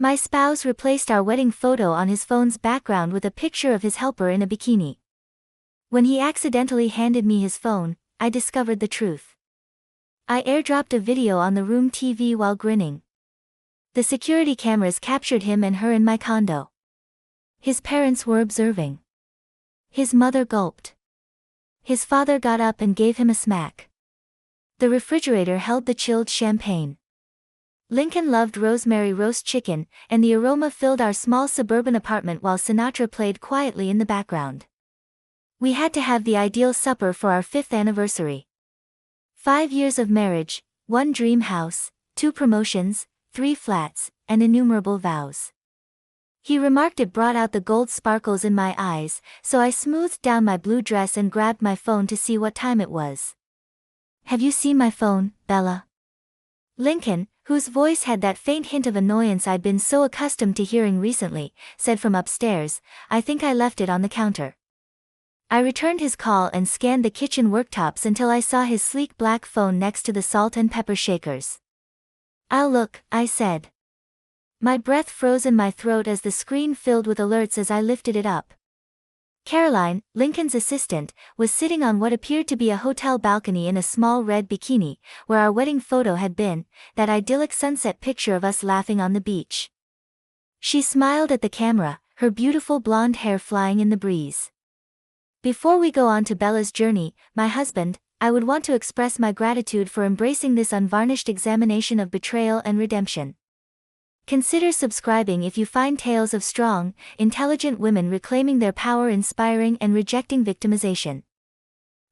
My spouse replaced our wedding photo on his phone's background with a picture of his helper in a bikini. When he accidentally handed me his phone, I discovered the truth. I airdropped a video on the room TV while grinning. The security cameras captured him and her in my condo. His parents were observing. His mother gulped. His father got up and gave him a smack. The refrigerator held the chilled champagne. Lincoln loved rosemary roast chicken, and the aroma filled our small suburban apartment while Sinatra played quietly in the background. We had to have the ideal supper for our 5th anniversary. 5 years of marriage, 1 dream house, 2 promotions, 3 flats, and innumerable vows. He remarked it brought out the gold sparkles in my eyes, so I smoothed down my blue dress and grabbed my phone to see what time it was. "Have you seen my phone, Bella?" Lincoln, whose voice had that faint hint of annoyance I'd been so accustomed to hearing recently, said from upstairs, "I think I left it on the counter." I returned his call and scanned the kitchen worktops until I saw his sleek black phone next to the salt and pepper shakers. "I'll look," I said. My breath froze in my throat as the screen filled with alerts as I lifted it up. Caroline, Lincoln's assistant, was sitting on what appeared to be a hotel balcony in a small red bikini, where our wedding photo had been, that idyllic sunset picture of us laughing on the beach. She smiled at the camera, her beautiful blonde hair flying in the breeze. "Before we go on to Bella's journey, my husband, I would want to express my gratitude for embracing this unvarnished examination of betrayal and redemption. Consider subscribing if you find tales of strong, intelligent women reclaiming their power inspiring and rejecting victimization.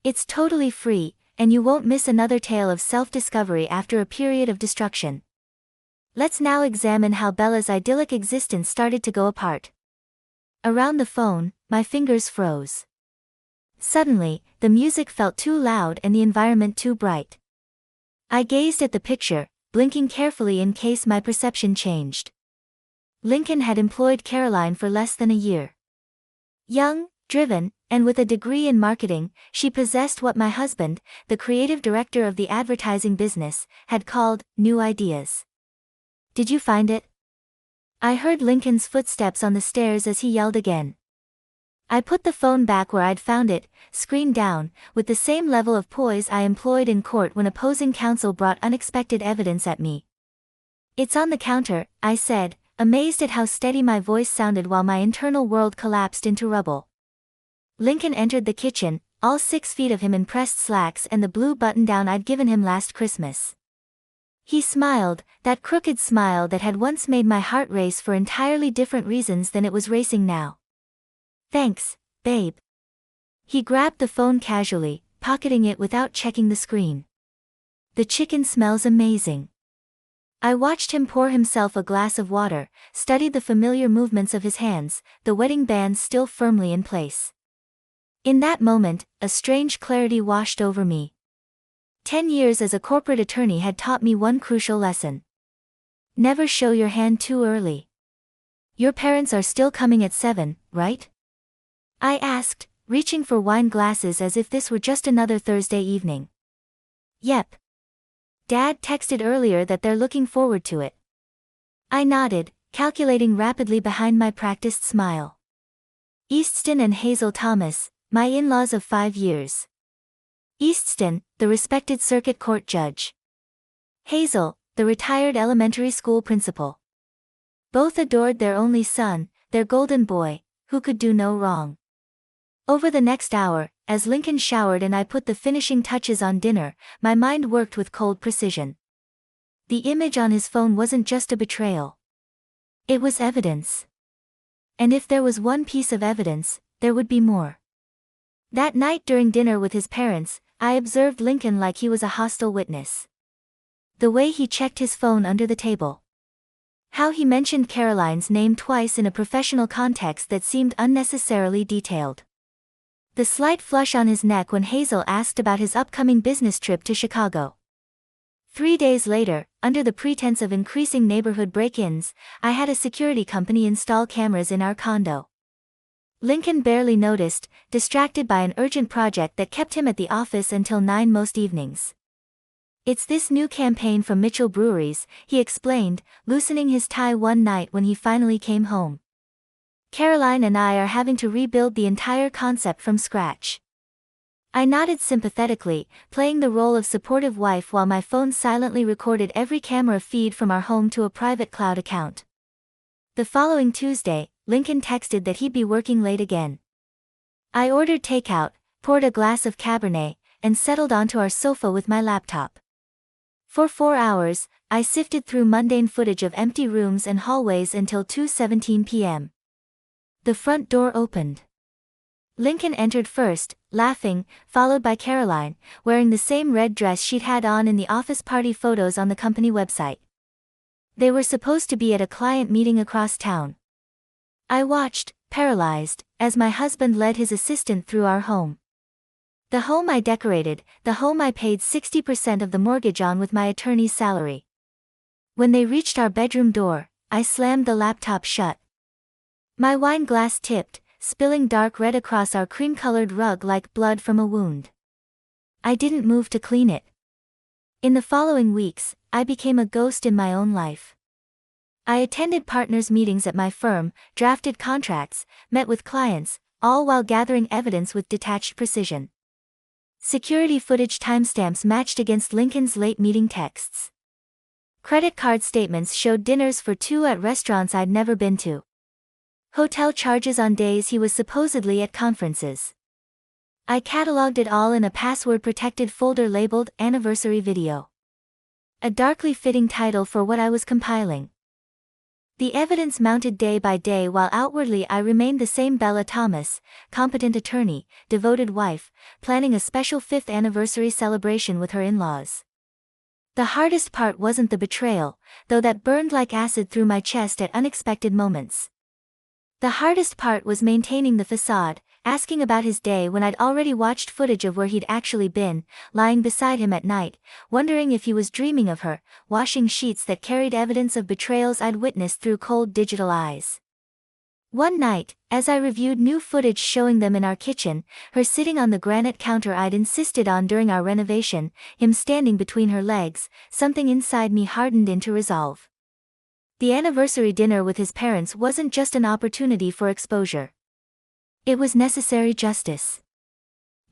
It's totally free, and you won't miss another tale of self-discovery after a period of destruction." Let's now examine how Bella's idyllic existence started to go apart. Around the phone, my fingers froze. Suddenly, the music felt too loud and the environment too bright. I gazed at the picture, blinking carefully in case my perception changed. Lincoln had employed Caroline for less than a year. Young, driven, and with a degree in marketing, she possessed what my husband, the creative director of the advertising business, had called new ideas. "Did you find it?" I heard Lincoln's footsteps on the stairs as he yelled again. I put the phone back where I'd found it, screen down, with the same level of poise I employed in court when opposing counsel brought unexpected evidence at me. "It's on the counter," I said, amazed at how steady my voice sounded while my internal world collapsed into rubble. Lincoln entered the kitchen, all 6 feet of him in pressed slacks and the blue button-down I'd given him last Christmas. He smiled, that crooked smile that had once made my heart race for entirely different reasons than it was racing now. "Thanks, babe." He grabbed the phone casually, pocketing it without checking the screen. "The chicken smells amazing." I watched him pour himself a glass of water, studied the familiar movements of his hands, the wedding band still firmly in place. In that moment, a strange clarity washed over me. 10 years as a corporate attorney had taught me one crucial lesson. Never show your hand too early. "Your parents are still coming at 7, right?" I asked, reaching for wine glasses as if this were just another Thursday evening. "Yep. Dad texted earlier that they're looking forward to it." I nodded, calculating rapidly behind my practiced smile. Easton and Hazel Thomas, my in-laws of 5 years. Easton, the respected circuit court judge. Hazel, the retired elementary school principal. Both adored their only son, their golden boy, who could do no wrong. Over the next hour, as Lincoln showered and I put the finishing touches on dinner, my mind worked with cold precision. The image on his phone wasn't just a betrayal. It was evidence. And if there was one piece of evidence, there would be more. That night during dinner with his parents, I observed Lincoln like he was a hostile witness. The way he checked his phone under the table. How he mentioned Caroline's name twice in a professional context that seemed unnecessarily detailed. The slight flush on his neck when Hazel asked about his upcoming business trip to Chicago. 3 days later, under the pretense of increasing neighborhood break-ins, I had a security company install cameras in our condo. Lincoln barely noticed, distracted by an urgent project that kept him at the office until 9 most evenings. "It's this new campaign from Mitchell Breweries," he explained, loosening his tie one night when he finally came home. "Caroline and I are having to rebuild the entire concept from scratch." I nodded sympathetically, playing the role of supportive wife while my phone silently recorded every camera feed from our home to a private cloud account. The following Tuesday, Lincoln texted that he'd be working late again. I ordered takeout, poured a glass of Cabernet, and settled onto our sofa with my laptop. For 4 hours, I sifted through mundane footage of empty rooms and hallways until 2:17 p.m. The front door opened. Lincoln entered first, laughing, followed by Caroline, wearing the same red dress she'd had on in the office party photos on the company website. They were supposed to be at a client meeting across town. I watched, paralyzed, as my husband led his assistant through our home. The home I decorated, the home I paid 60% of the mortgage on with my attorney's salary. When they reached our bedroom door, I slammed the laptop shut. My wine glass tipped, spilling dark red across our cream-colored rug like blood from a wound. I didn't move to clean it. In the following weeks, I became a ghost in my own life. I attended partners' meetings at my firm, drafted contracts, met with clients, all while gathering evidence with detached precision. Security footage timestamps matched against Lincoln's late meeting texts. Credit card statements showed dinners for two at restaurants I'd never been to. Hotel charges on days he was supposedly at conferences. I cataloged it all in a password-protected folder labeled Anniversary Video. A darkly fitting title for what I was compiling. The evidence mounted day by day while outwardly I remained the same Bella Thomas, competent attorney, devoted wife, planning a special 5th anniversary celebration with her in-laws. The hardest part wasn't the betrayal, though that burned like acid through my chest at unexpected moments. The hardest part was maintaining the facade, asking about his day when I'd already watched footage of where he'd actually been, lying beside him at night, wondering if he was dreaming of her, washing sheets that carried evidence of betrayals I'd witnessed through cold digital eyes. One night, as I reviewed new footage showing them in our kitchen, her sitting on the granite counter I'd insisted on during our renovation, him standing between her legs, something inside me hardened into resolve. The anniversary dinner with his parents wasn't just an opportunity for exposure. It was necessary justice.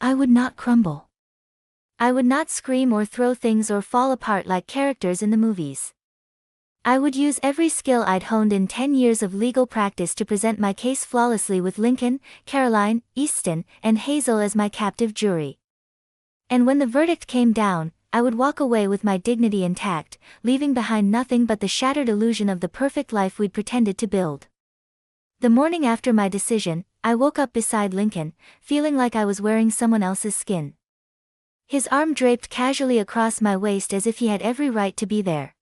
I would not crumble. I would not scream or throw things or fall apart like characters in the movies. I would use every skill I'd honed in 10 years of legal practice to present my case flawlessly with Lincoln, Caroline, Easton, and Hazel as my captive jury. And when the verdict came down, I would walk away with my dignity intact, leaving behind nothing but the shattered illusion of the perfect life we'd pretended to build. The morning after my decision, I woke up beside Lincoln, feeling like I was wearing someone else's skin. His arm draped casually across my waist as if he had every right to be there.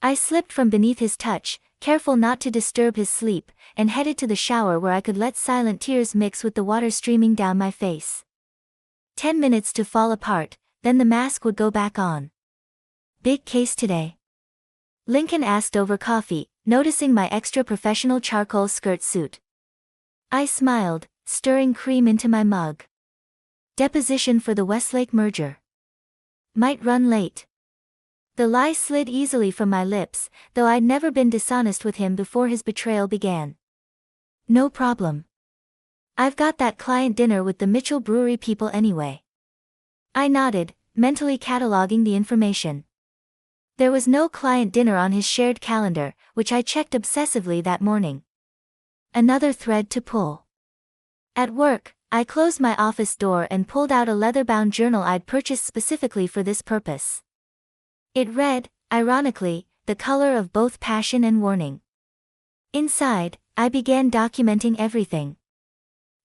I slipped from beneath his touch, careful not to disturb his sleep, and headed to the shower where I could let silent tears mix with the water streaming down my face. 10 minutes to fall apart, then the mask would go back on. "Big case today?" Lincoln asked over coffee, noticing my extra professional charcoal skirt suit. I smiled, stirring cream into my mug. "Deposition for the Westlake merger. Might run late." The lie slid easily from my lips, though I'd never been dishonest with him before his betrayal began. "No problem. I've got that client dinner with the Mitchell Brewery people anyway." I nodded, mentally cataloging the information. There was no client dinner on his shared calendar, which I checked obsessively that morning. Another thread to pull. At work, I closed my office door and pulled out a leather-bound journal I'd purchased specifically for this purpose. It read, ironically, the color of both passion and warning. Inside, I began documenting everything.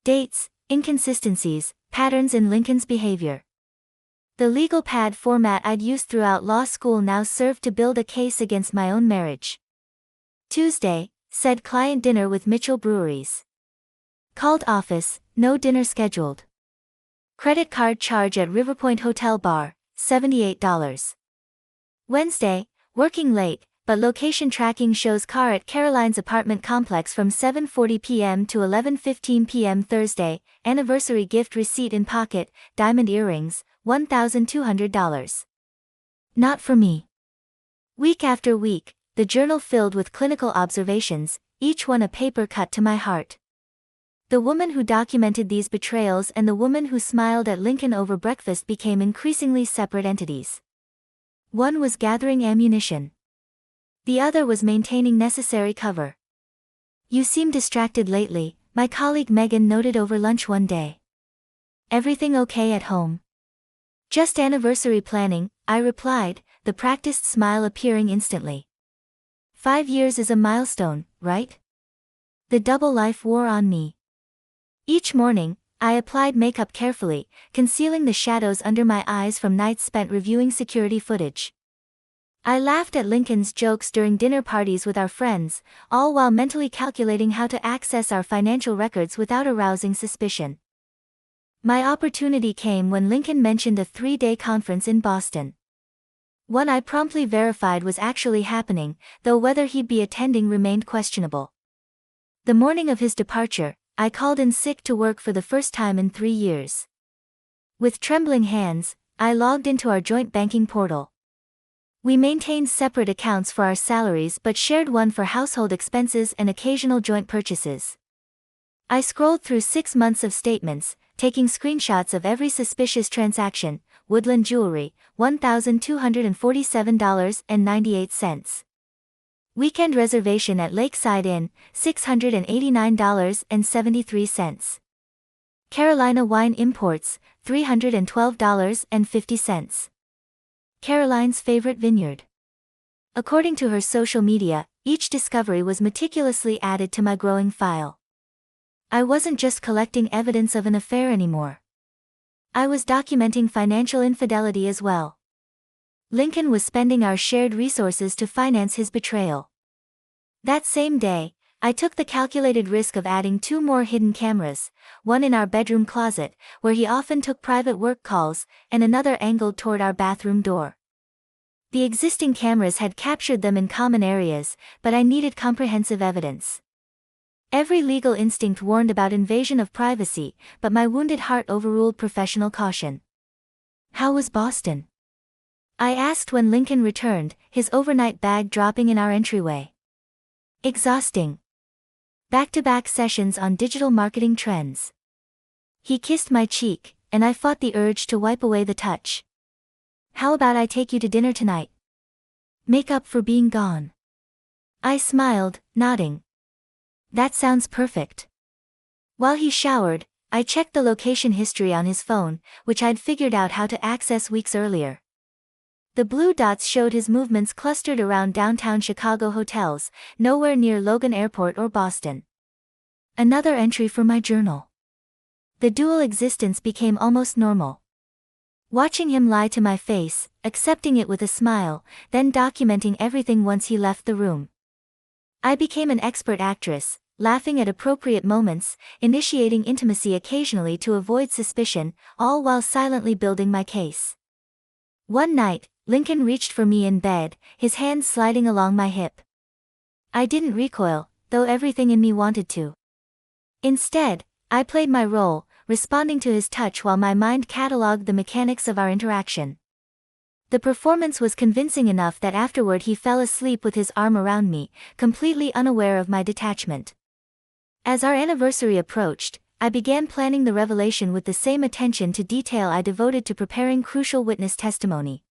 Dates, inconsistencies, patterns in Lincoln's behavior. The legal pad format I'd used throughout law school now served to build a case against my own marriage. Tuesday, said client dinner with Mitchell Breweries. Called office, no dinner scheduled. Credit card charge at Riverpoint Hotel Bar, $78. Wednesday, working late, but location tracking shows car at Caroline's apartment complex from 7:40 p.m. to 11:15 p.m. Thursday, anniversary gift receipt in pocket, diamond earrings, $1,200. Not for me. Week after week, the journal filled with clinical observations, each one a paper cut to my heart. The woman who documented these betrayals and the woman who smiled at Lincoln over breakfast became increasingly separate entities. One was gathering ammunition. The other was maintaining necessary cover. "You seem distracted lately," my colleague Megan noted over lunch one day. "Everything okay at home?" "Just anniversary planning," I replied, the practiced smile appearing instantly. 5 years is a milestone, right? The double life wore on me. Each morning, I applied makeup carefully, concealing the shadows under my eyes from nights spent reviewing security footage. I laughed at Lincoln's jokes during dinner parties with our friends, all while mentally calculating how to access our financial records without arousing suspicion. My opportunity came when Lincoln mentioned a 3-day conference in Boston. One I promptly verified was actually happening, though whether he'd be attending remained questionable. The morning of his departure, I called in sick to work for the first time in 3 years. With trembling hands, I logged into our joint banking portal. We maintained separate accounts for our salaries but shared one for household expenses and occasional joint purchases. I scrolled through 6 months of statements, taking screenshots of every suspicious transaction. Woodland Jewelry, $1,247.98. Weekend reservation at Lakeside Inn, $689.73. Carolina Wine Imports, $312.50. Caroline's favorite vineyard. According to her social media, each discovery was meticulously added to my growing file. I wasn't just collecting evidence of an affair anymore. I was documenting financial infidelity as well. Lincoln was spending our shared resources to finance his betrayal. That same day, I took the calculated risk of adding 2 more hidden cameras, one in our bedroom closet, where he often took private work calls, and another angled toward our bathroom door. The existing cameras had captured them in common areas, but I needed comprehensive evidence. Every legal instinct warned about invasion of privacy, but my wounded heart overruled professional caution. "How was Boston?" I asked when Lincoln returned, his overnight bag dropping in our entryway. "Exhausting. Back-to-back sessions on digital marketing trends." He kissed my cheek, and I fought the urge to wipe away the touch. "How about I take you to dinner tonight? Make up for being gone." I smiled, nodding. "That sounds perfect." While he showered, I checked the location history on his phone, which I'd figured out how to access weeks earlier. The blue dots showed his movements clustered around downtown Chicago hotels, nowhere near Logan Airport or Boston. Another entry for my journal. The dual existence became almost normal. Watching him lie to my face, accepting it with a smile, then documenting everything once he left the room. I became an expert actress, laughing at appropriate moments, initiating intimacy occasionally to avoid suspicion, all while silently building my case. One night, Lincoln reached for me in bed, his hand sliding along my hip. I didn't recoil, though everything in me wanted to. Instead, I played my role, responding to his touch while my mind catalogued the mechanics of our interaction. The performance was convincing enough that afterward he fell asleep with his arm around me, completely unaware of my detachment. As our anniversary approached, I began planning the revelation with the same attention to detail I devoted to preparing crucial witness testimony.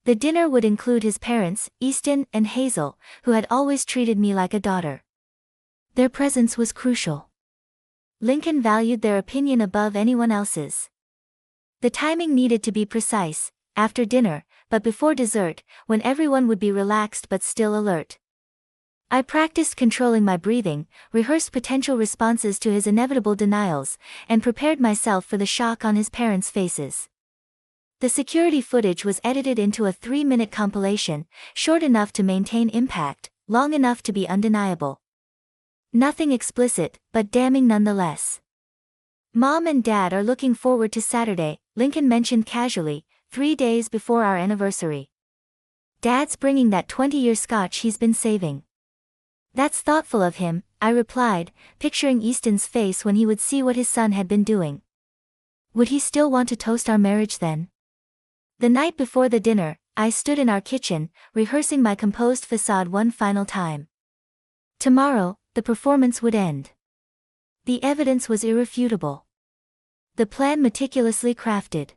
The dinner would include his parents, Easton and Hazel, who had always treated me like a daughter. Their presence was crucial. Lincoln valued their opinion above anyone else's. The timing needed to be precise, after dinner, but before dessert, when everyone would be relaxed but still alert. I practiced controlling my breathing, rehearsed potential responses to his inevitable denials, and prepared myself for the shock on his parents' faces. The security footage was edited into a 3-minute compilation, short enough to maintain impact, long enough to be undeniable. Nothing explicit, but damning nonetheless. "Mom and Dad are looking forward to Saturday," Lincoln mentioned casually, 3 days before our anniversary. "Dad's bringing that 20-year scotch he's been saving." "That's thoughtful of him," I replied, picturing Easton's face when he would see what his son had been doing. Would he still want to toast our marriage then? The night before the dinner, I stood in our kitchen, rehearsing my composed facade one final time. Tomorrow, the performance would end. The evidence was irrefutable. The plan meticulously crafted.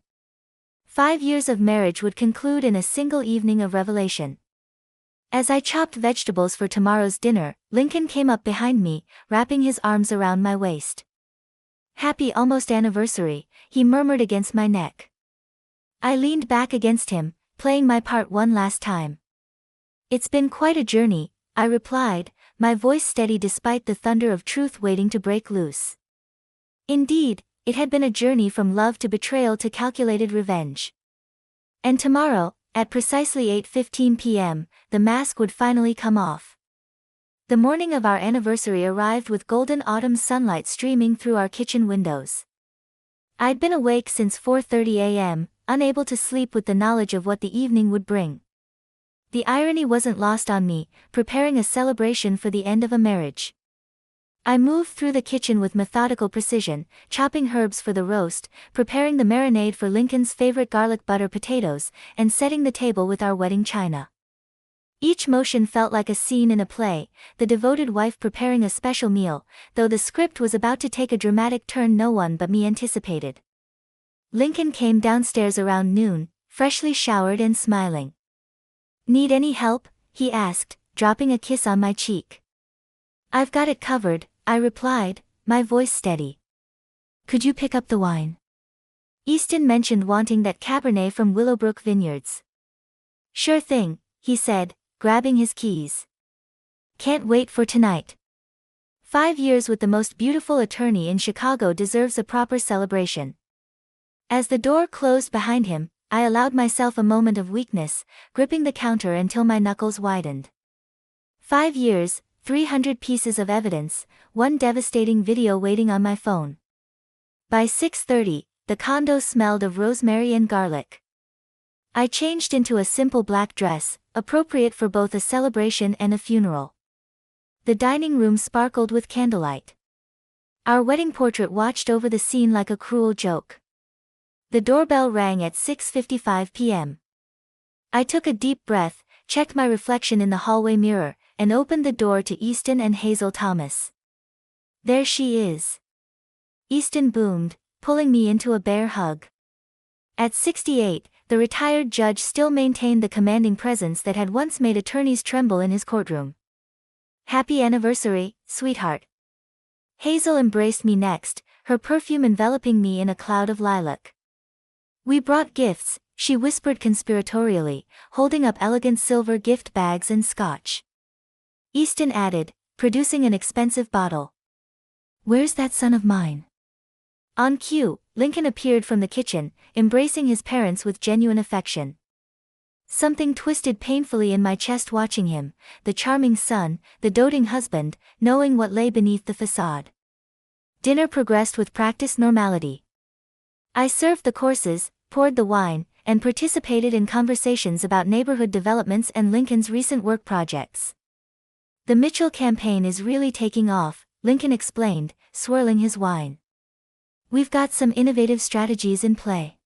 5 years of marriage would conclude in a single evening of revelation. As I chopped vegetables for tomorrow's dinner, Lincoln came up behind me, wrapping his arms around my waist. "Happy almost anniversary," he murmured against my neck. I leaned back against him, playing my part one last time. "It's been quite a journey," I replied, my voice steady despite the thunder of truth waiting to break loose. Indeed, it had been a journey from love to betrayal to calculated revenge. And tomorrow, at precisely 8:15 p.m., the mask would finally come off. The morning of our anniversary arrived with golden autumn sunlight streaming through our kitchen windows. I'd been awake since 4:30 a.m., unable to sleep with the knowledge of what the evening would bring. The irony wasn't lost on me, preparing a celebration for the end of a marriage. I moved through the kitchen with methodical precision, chopping herbs for the roast, preparing the marinade for Lincoln's favorite garlic butter potatoes, and setting the table with our wedding china. Each motion felt like a scene in a play, the devoted wife preparing a special meal, though the script was about to take a dramatic turn no one but me anticipated. Lincoln came downstairs around noon, freshly showered and smiling. "Need any help?" he asked, dropping a kiss on my cheek. "I've got it covered," I replied, my voice steady. "Could you pick up the wine?" Easton mentioned wanting that Cabernet from Willowbrook Vineyards. "Sure thing," he said, grabbing his keys. "Can't wait for tonight." 5 years with the most beautiful attorney in Chicago deserves a proper celebration. As the door closed behind him, I allowed myself a moment of weakness, gripping the counter until my knuckles widened. 5 years, 300 pieces of evidence, one devastating video waiting on my phone. By 6:30, the condo smelled of rosemary and garlic. I changed into a simple black dress, appropriate for both a celebration and a funeral. The dining room sparkled with candlelight. Our wedding portrait watched over the scene like a cruel joke. The doorbell rang at 6:55 p.m. I took a deep breath, checked my reflection in the hallway mirror, and opened the door to Easton and Hazel Thomas. "There she is," Easton boomed, pulling me into a bear hug. At 68, the retired judge still maintained the commanding presence that had once made attorneys tremble in his courtroom. "Happy anniversary, sweetheart." Hazel embraced me next, her perfume enveloping me in a cloud of lilac. "We brought gifts," she whispered conspiratorially, holding up elegant silver gift bags and scotch. Easton added, producing an expensive bottle. "Where's that son of mine?" On cue, Lincoln appeared from the kitchen, embracing his parents with genuine affection. Something twisted painfully in my chest watching him, the charming son, the doting husband, knowing what lay beneath the facade. Dinner progressed with practiced normality. I served the courses, poured the wine, and participated in conversations about neighborhood developments and Lincoln's recent work projects. "The Mitchell campaign is really taking off," Lincoln explained, swirling his wine. "We've got some innovative strategies in play."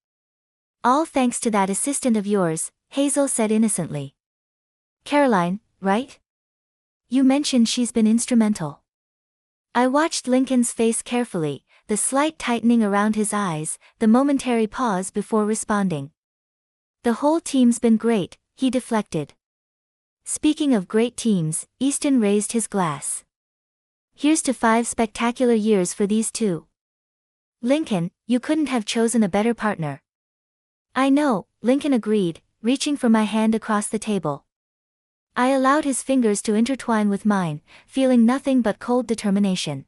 "All thanks to that assistant of yours," Hazel said innocently. "Caroline, right? You mentioned she's been instrumental." I watched Lincoln's face carefully, the slight tightening around his eyes, the momentary pause before responding. "The whole team's been great," he deflected. Speaking of great teams, Easton raised his glass. "Here's to 5 spectacular years for these two." "Lincoln, you couldn't have chosen a better partner." "I know," Lincoln agreed, reaching for my hand across the table. I allowed his fingers to intertwine with mine, feeling nothing but cold determination.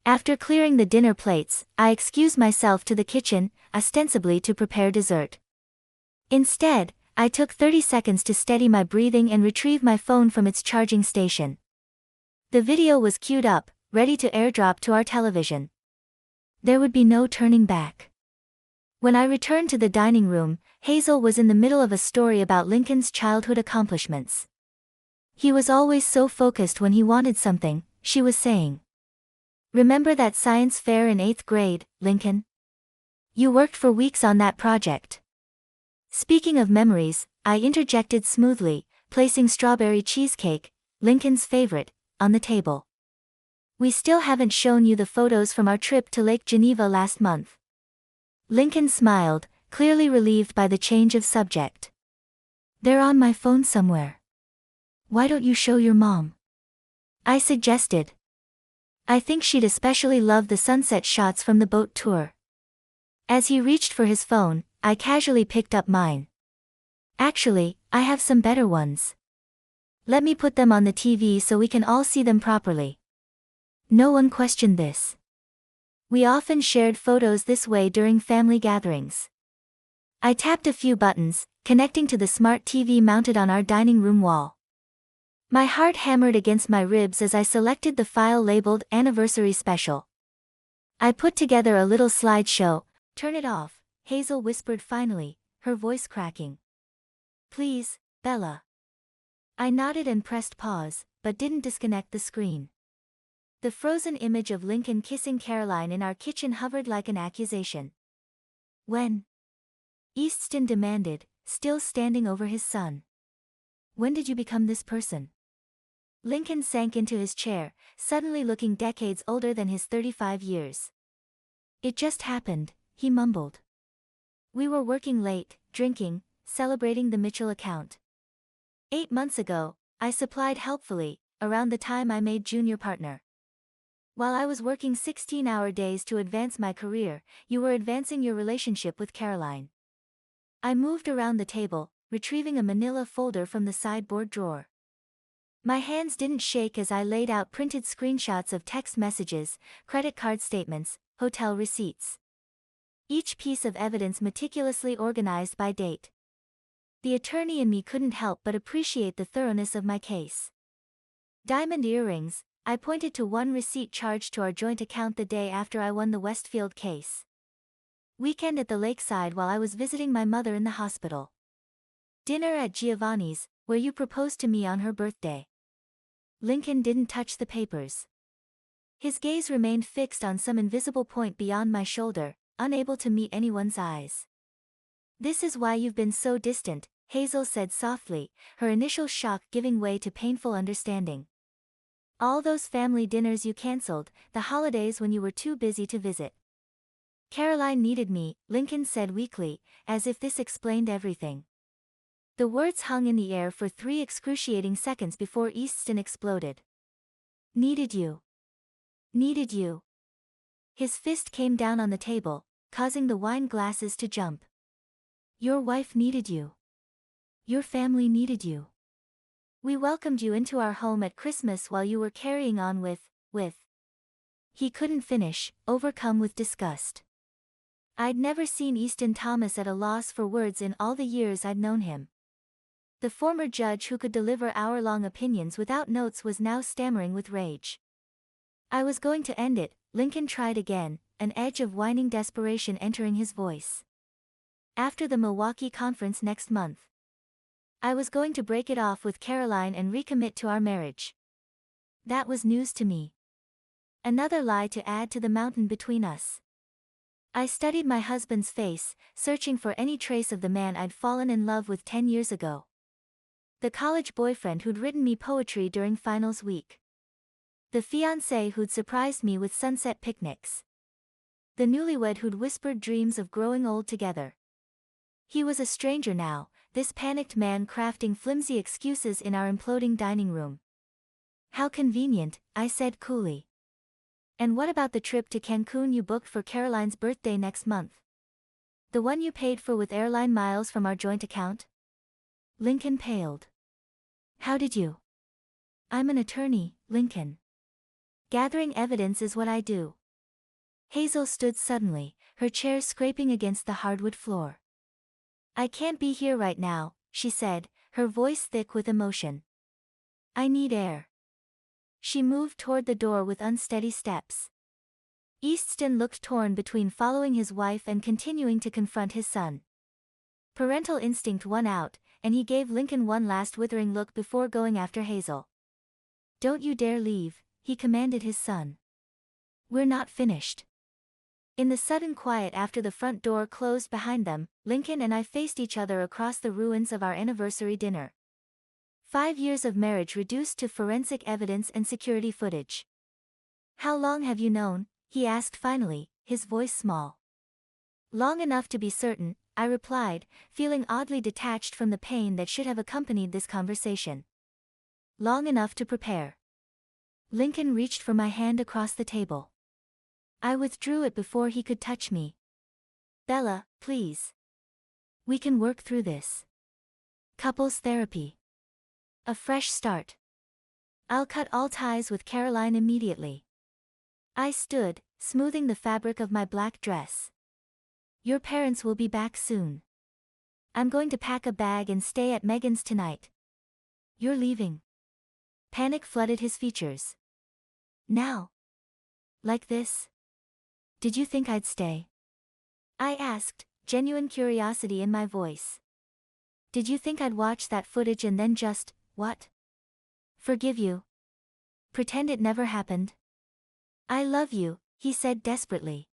After clearing the dinner plates, I excused myself to the kitchen, ostensibly to prepare dessert. Instead, I took 30 seconds to steady my breathing and retrieve my phone from its charging station. The video was queued up, ready to airdrop to our television. There would be no turning back. When I returned to the dining room, Hazel was in the middle of a story about Lincoln's childhood accomplishments. "He was always so focused when he wanted something," she was saying. "Remember that science fair in 8th grade, Lincoln? You worked for weeks on that project." Speaking of memories, I interjected smoothly, placing strawberry cheesecake, Lincoln's favorite, on the table. We still haven't shown you the photos from our trip to Lake Geneva last month. Lincoln smiled, clearly relieved by the change of subject. They're on my phone somewhere. Why don't you show your mom? I suggested. I think she'd especially love the sunset shots from the boat tour. As he reached for his phone, I casually picked up mine. Actually, I have some better ones. Let me put them on the TV so we can all see them properly. No one questioned this. We often shared photos this way during family gatherings. I tapped a few buttons, connecting to the smart TV mounted on our dining room wall. My heart hammered against my ribs as I selected the file labeled Anniversary Special. I put together a little slideshow. Turn it off, Hazel whispered finally, her voice cracking. Please, Bella. I nodded and pressed pause, but didn't disconnect the screen. The frozen image of Lincoln kissing Caroline in our kitchen hovered like an accusation. When? Easton demanded, still standing over his son. When did you become this person? Lincoln sank into his chair, suddenly looking decades older than his 35 years. It just happened, he mumbled. We were working late, drinking, celebrating the Mitchell account. 8 months ago, I supplied helpfully, around the time I made junior partner. While I was working 16-hour days to advance my career, you were advancing your relationship with Caroline. I moved around the table, retrieving a manila folder from the sideboard drawer. My hands didn't shake as I laid out printed screenshots of text messages, credit card statements, hotel receipts. Each piece of evidence meticulously organized by date. The attorney in me couldn't help but appreciate the thoroughness of my case. Diamond earrings, I pointed to one receipt charged to our joint account the day after I won the Westfield case. Weekend at the lakeside while I was visiting my mother in the hospital. Dinner at Giovanni's, where you proposed to me on her birthday. Lincoln didn't touch the papers. His gaze remained fixed on some invisible point beyond my shoulder, unable to meet anyone's eyes. This is why you've been so distant, Hazel said softly, her initial shock giving way to painful understanding. All those family dinners you canceled, the holidays when you were too busy to visit. Caroline needed me, Lincoln said weakly, as if this explained everything. The words hung in the air for 3 excruciating seconds before Easton exploded. Needed you. Needed you. His fist came down on the table, causing the wine glasses to jump. Your wife needed you. Your family needed you. We welcomed you into our home at Christmas while you were carrying on with. He couldn't finish, overcome with disgust. I'd never seen Easton Thomas at a loss for words in all the years I'd known him. The former judge who could deliver hour-long opinions without notes was now stammering with rage. I was going to end it, Lincoln tried again, an edge of whining desperation entering his voice. After the Milwaukee conference next month. I was going to break it off with Caroline and recommit to our marriage. That was news to me. Another lie to add to the mountain between us. I studied my husband's face, searching for any trace of the man I'd fallen in love with 10 years ago. The college boyfriend who'd written me poetry during finals week. The fiancé who'd surprised me with sunset picnics. The newlywed who'd whispered dreams of growing old together. He was a stranger now, this panicked man crafting flimsy excuses in our imploding dining room. How convenient, I said coolly. And what about the trip to Cancun you booked for Caroline's birthday next month? The one you paid for with airline miles from our joint account? Lincoln paled. How did you? I'm an attorney, Lincoln. Gathering evidence is what I do. Hazel stood suddenly, her chair scraping against the hardwood floor. I can't be here right now, she said, her voice thick with emotion. I need air. She moved toward the door with unsteady steps. Easton looked torn between following his wife and continuing to confront his son. Parental instinct won out, and he gave Lincoln one last withering look before going after Hazel. Don't you dare leave, he commanded his son. We're not finished. In the sudden quiet after the front door closed behind them, Lincoln and I faced each other across the ruins of our anniversary dinner. 5 years of marriage reduced to forensic evidence and security footage. "How long have you known?" he asked finally, his voice small. "Long enough to be certain," I replied, feeling oddly detached from the pain that should have accompanied this conversation. "Long enough to prepare." Lincoln reached for my hand across the table. I withdrew it before he could touch me. "Bella, please. We can work through this. Couples therapy. A fresh start. I'll cut all ties with Caroline immediately." I stood, smoothing the fabric of my black dress. "Your parents will be back soon. I'm going to pack a bag and stay at Megan's tonight." "You're leaving?" Panic flooded his features. "Now? Like this? Did you think I'd stay?" I asked, genuine curiosity in my voice. "Did you think I'd watch that footage and then just, what? Forgive you? Pretend it never happened?" "I love you," he said desperately.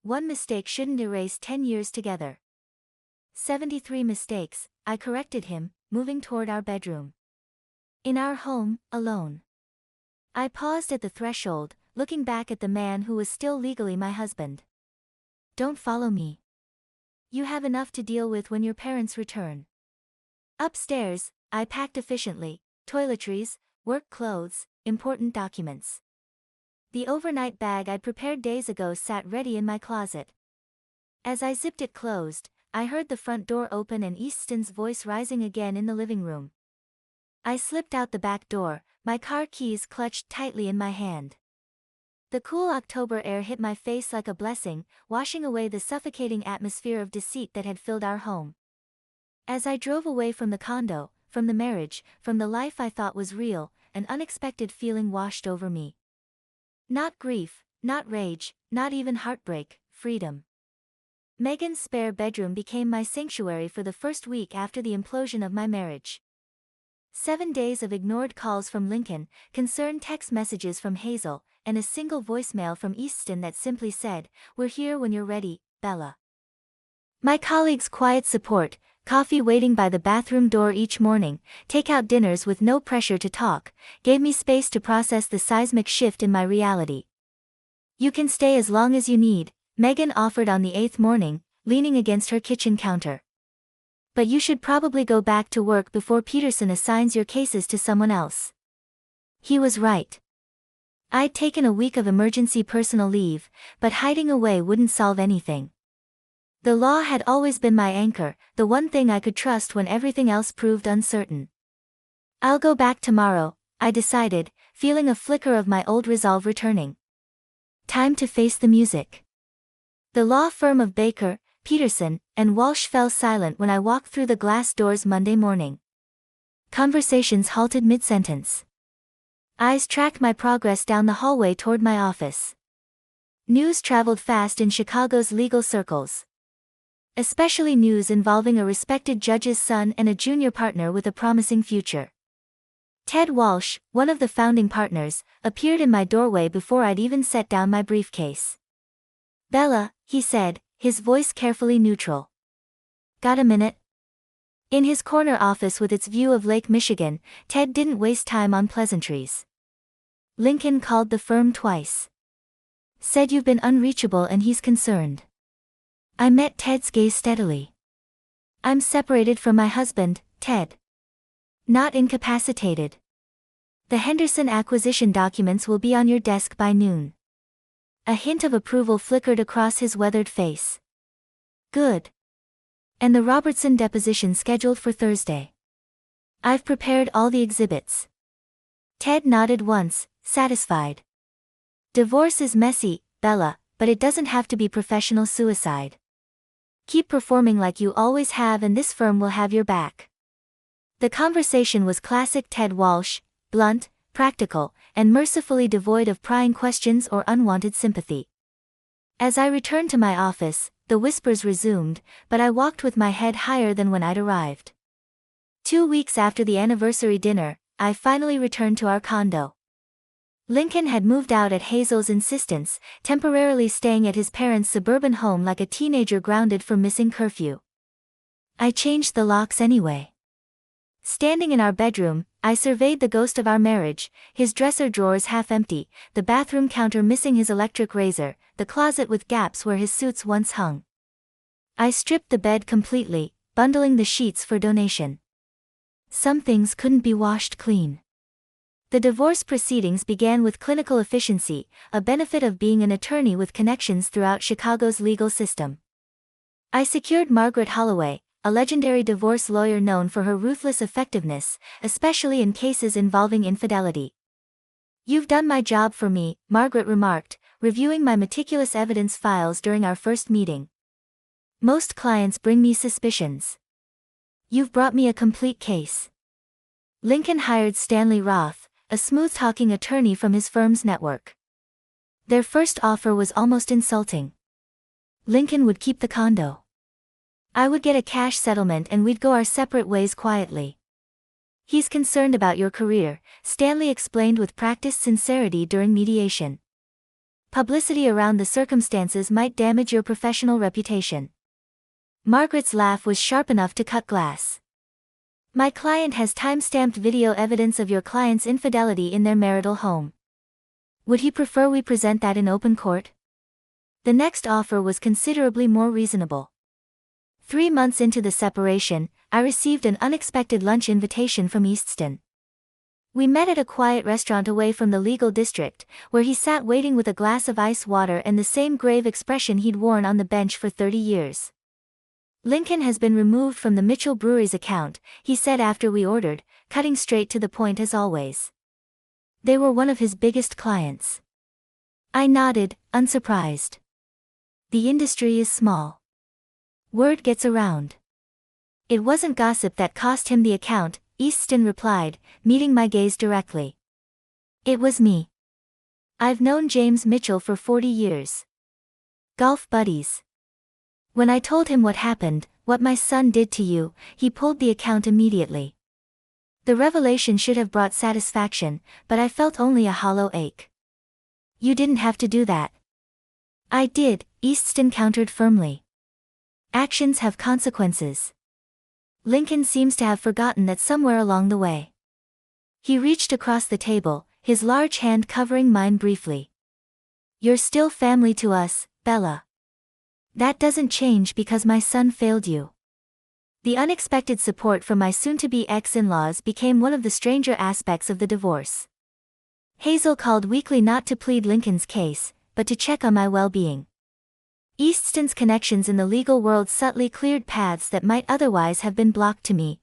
"One mistake shouldn't erase 10 years together." 73 mistakes, I corrected him, moving toward our bedroom. In our home, alone. I paused at the threshold, looking back at the man who was still legally my husband. "Don't follow me. You have enough to deal with when your parents return." Upstairs, I packed efficiently: toiletries, work clothes, important documents. The overnight bag I'd prepared days ago sat ready in my closet. As I zipped it closed, I heard the front door open and Easton's voice rising again in the living room. I slipped out the back door, my car keys clutched tightly in my hand. The cool October air hit my face like a blessing, washing away the suffocating atmosphere of deceit that had filled our home. As I drove away from the condo, from the marriage, from the life I thought was real, an unexpected feeling washed over me. Not grief, not rage, not even heartbreak, freedom. Megan's spare bedroom became my sanctuary for the first week after the implosion of my marriage. 7 days of ignored calls from Lincoln, concerned text messages from Hazel, and a single voicemail from Easton that simply said, "We're here when you're ready, Bella." My colleagues' quiet support, coffee waiting by the bathroom door each morning, take-out dinners with no pressure to talk, gave me space to process the seismic shift in my reality. "You can stay as long as you need," Megan offered on the 8th morning, leaning against her kitchen counter. "But you should probably go back to work before Peterson assigns your cases to someone else." He was right. I'd taken a week of emergency personal leave, but hiding away wouldn't solve anything. The law had always been my anchor, the one thing I could trust when everything else proved uncertain. "I'll go back tomorrow," I decided, feeling a flicker of my old resolve returning. Time to face the music. The law firm of Baker, Peterson, and Walsh fell silent when I walked through the glass doors Monday morning. Conversations halted mid-sentence. Eyes tracked my progress down the hallway toward my office. News traveled fast in Chicago's legal circles. Especially news involving a respected judge's son and a junior partner with a promising future. Ted Walsh, one of the founding partners, appeared in my doorway before I'd even set down my briefcase. "Bella," he said, his voice carefully neutral. "Got a minute?" In his corner office with its view of Lake Michigan, Ted didn't waste time on pleasantries. "Lincoln called the firm twice. Said you've been unreachable and he's concerned." I met Ted's gaze steadily. "I'm separated from my husband, Ted. Not incapacitated. The Henderson acquisition documents will be on your desk by noon." A hint of approval flickered across his weathered face. "Good. And the Robertson deposition scheduled for Thursday?" "I've prepared all the exhibits." Ted nodded once, satisfied. "Divorce is messy, Bella, but it doesn't have to be professional suicide. Keep performing like you always have and this firm will have your back." The conversation was classic Ted Walsh, blunt, practical, and mercifully devoid of prying questions or unwanted sympathy. As I returned to my office, the whispers resumed, but I walked with my head higher than when I'd arrived. 2 weeks after the anniversary dinner, I finally returned to our condo. Lincoln had moved out at Hazel's insistence, temporarily staying at his parents' suburban home like a teenager grounded for missing curfew. I changed the locks anyway. Standing in our bedroom, I surveyed the ghost of our marriage, his dresser drawers half empty, the bathroom counter missing his electric razor, the closet with gaps where his suits once hung. I stripped the bed completely, bundling the sheets for donation. Some things couldn't be washed clean. The divorce proceedings began with clinical efficiency, a benefit of being an attorney with connections throughout Chicago's legal system. I secured Margaret Holloway, a legendary divorce lawyer known for her ruthless effectiveness, especially in cases involving infidelity. "You've done my job for me," Margaret remarked, reviewing my meticulous evidence files during our first meeting. "Most clients bring me suspicions. You've brought me a complete case." Lincoln hired Stanley Roth, a smooth-talking attorney from his firm's network. Their first offer was almost insulting. Lincoln would keep the condo. I would get a cash settlement and we'd go our separate ways quietly. "He's concerned about your career," Stanley explained with practiced sincerity during mediation. "Publicity around the circumstances might damage your professional reputation." Margaret's laugh was sharp enough to cut glass. "My client has time-stamped video evidence of your client's infidelity in their marital home. Would he prefer we present that in open court?" The next offer was considerably more reasonable. 3 months into the separation, I received an unexpected lunch invitation from Eastston. We met at a quiet restaurant away from the legal district, where he sat waiting with a glass of ice water and the same grave expression he'd worn on the bench for 30 years. "Lincoln has been removed from the Mitchell Brewery's account," he said after we ordered, cutting straight to the point as always. They were one of his biggest clients. I nodded, unsurprised. The industry is small. Word gets around. "It wasn't gossip that cost him the account," Eastston replied, meeting my gaze directly. "It was me. I've known James Mitchell for 40 years. Golf buddies. When I told him what happened, what my son did to you, he pulled the account immediately. The revelation should have brought satisfaction, but I felt only a hollow ache." "You didn't have to do that." "I did," Eastston countered firmly. "Actions have consequences." Lincoln seems to have forgotten that somewhere along the way. He reached across the table, his large hand covering mine briefly. "You're still family to us, Bella. That doesn't change because my son failed you." The unexpected support from my soon-to-be ex-in-laws became one of the stranger aspects of the divorce. Hazel called weekly not to plead Lincoln's case, but to check on my well-being. Eastston's connections in the legal world subtly cleared paths that might otherwise have been blocked to me.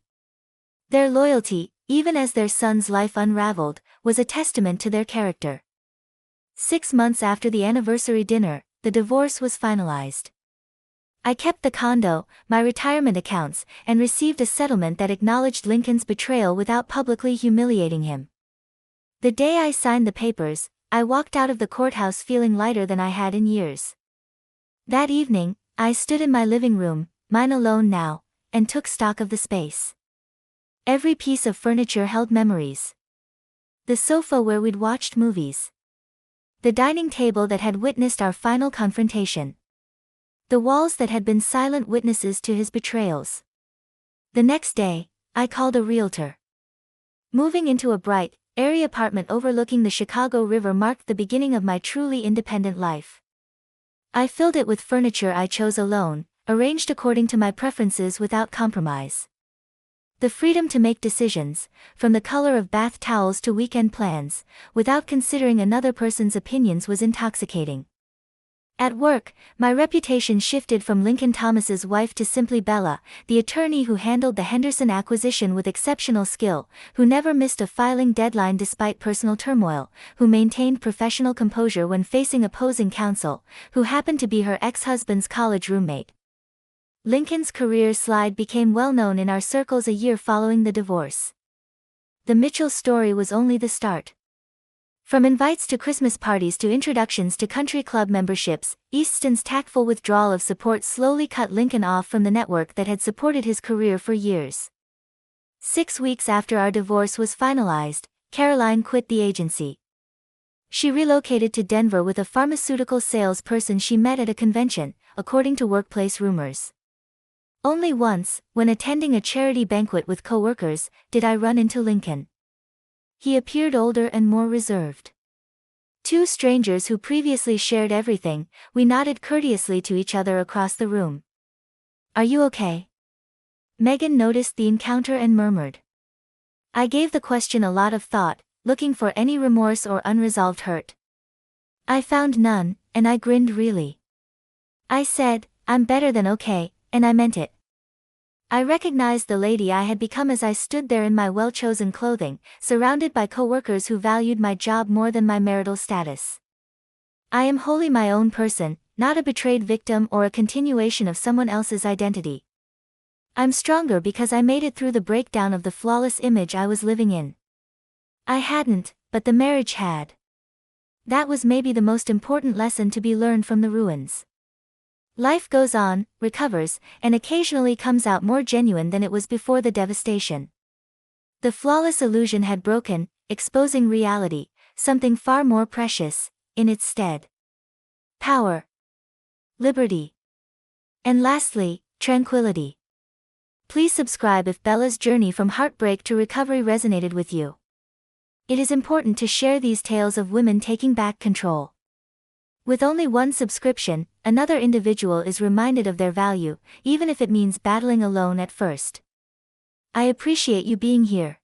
Their loyalty, even as their son's life unraveled, was a testament to their character. 6 months after the anniversary dinner, the divorce was finalized. I kept the condo, my retirement accounts, and received a settlement that acknowledged Lincoln's betrayal without publicly humiliating him. The day I signed the papers, I walked out of the courthouse feeling lighter than I had in years. That evening, I stood in my living room, mine alone now, and took stock of the space. Every piece of furniture held memories. The sofa where we'd watched movies. The dining table that had witnessed our final confrontation. The walls that had been silent witnesses to his betrayals. The next day, I called a realtor. Moving into a bright, airy apartment overlooking the Chicago River marked the beginning of my truly independent life. I filled it with furniture I chose alone, arranged according to my preferences without compromise. The freedom to make decisions, from the color of bath towels to weekend plans, without considering another person's opinions was intoxicating. At work, my reputation shifted from Lincoln Thomas's wife to simply Bella, the attorney who handled the Henderson acquisition with exceptional skill, who never missed a filing deadline despite personal turmoil, who maintained professional composure when facing opposing counsel, who happened to be her ex-husband's college roommate. Lincoln's career slide became well known in our circles a year following the divorce. The Mitchell story was only the start. From invites to Christmas parties to introductions to country club memberships, Eastston's tactful withdrawal of support slowly cut Lincoln off from the network that had supported his career for years. 6 weeks after our divorce was finalized, Caroline quit the agency. She relocated to Denver with a pharmaceutical salesperson she met at a convention, according to workplace rumors. Only once, when attending a charity banquet with coworkers, did I run into Lincoln. He appeared older and more reserved. Two strangers who previously shared everything, we nodded courteously to each other across the room. "Are you okay?" Megan noticed the encounter and murmured. I gave the question a lot of thought, looking for any remorse or unresolved hurt. I found none, and I grinned really. I said, "I'm better than okay," and I meant it. I recognized the lady I had become as I stood there in my well-chosen clothing, surrounded by coworkers who valued my job more than my marital status. I am wholly my own person, not a betrayed victim or a continuation of someone else's identity. I'm stronger because I made it through the breakdown of the flawless image I was living in. I hadn't, but the marriage had. That was maybe the most important lesson to be learned from the ruins. Life goes on, recovers, and occasionally comes out more genuine than it was before the devastation. The flawless illusion had broken, exposing reality, something far more precious, in its stead. Power. Liberty. And lastly, tranquility. Please subscribe if Bella's journey from heartbreak to recovery resonated with you. It is important to share these tales of women taking back control. With only one subscription, another individual is reminded of their value, even if it means battling alone at first. I appreciate you being here.